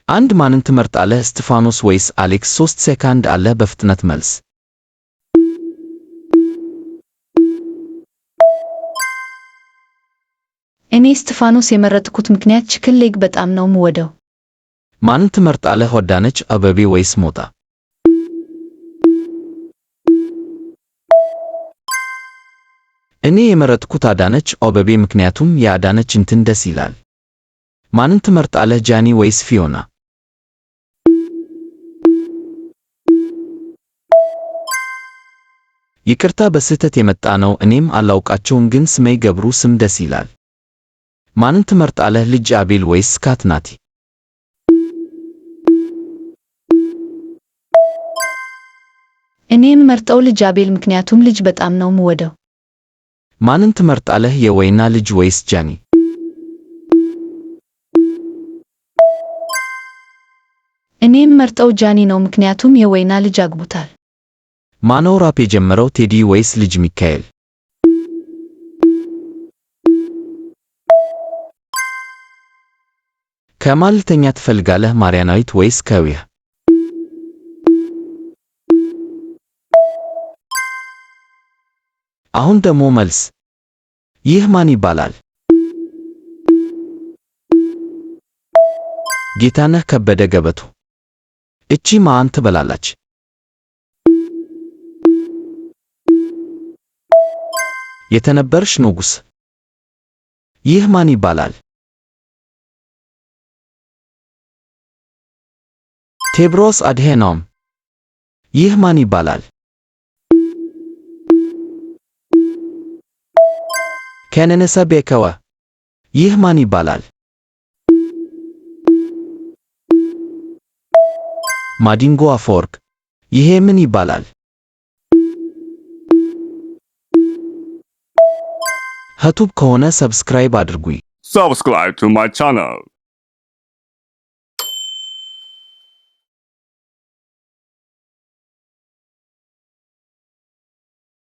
አንድ ማንን ትመርጣለህ? እስጢፋኖስ ወይስ አሌክስ? 3 ሴኮንድ አለ። በፍጥነት መልስ። እኔ እስጢፋኖስ የመረጥኩት ምክንያት ቺክን ሌግ በጣም ነው የምወደው። ማንን ትመርጣለህ? አዳነች አቤቤ ወይስ ሞጣ? እኔ የመረጥኩት አዳነች አቤቤ ምክንያቱም የአዳነች እንትን ደስ ይላል። ማንን ትመርጣለህ? ጃኒ ወይስ ፊዮና? ይቅርታ በስህተት የመጣ ነው። እኔም አላውቃቸውም ግን ስሜ ገብሩ ስም ደስ ይላል። ማንን ትመርጣለህ? ልጅ አቤል ወይስ ካት ናቲ? እኔ የምመርጠው ልጅ አቤል ምክንያቱም ልጅ በጣም ነው የምወደው። ማንን ትመርጣለህ? የወይና ልጅ ወይስ ጃኒ? እኔ የምመርጠው ጃኒ ነው ምክንያቱም የወይና ልጅ አግብቷል። ማነው ራፕ የጀመረው? ቴዲ ወይስ ልጅ ሚካኤል? ከማን ልተኛ ትፈልጋለህ? ማርያናዊት ወይስ ከዊያ? አሁን ደግሞ መልስ። ይህ ማን ይባላል? ጌታነህ ከበደ ገበቱ። እቺ ማን ትበላለች? የተነበርሽ ንጉሥ። ይህ ማን ይባላል? ቴዎድሮስ አድሃኖም። ይህ ማን ይባላል? ከነነሰ ቤከወ። ይህ ማን ይባላል? ማዲንጎ አፈወርቅ። ይሄ ምን ይባላል? ዩቲዩብ ከሆነ ሰብስክራይብ አድርጉኝ። Subscribe to my channel.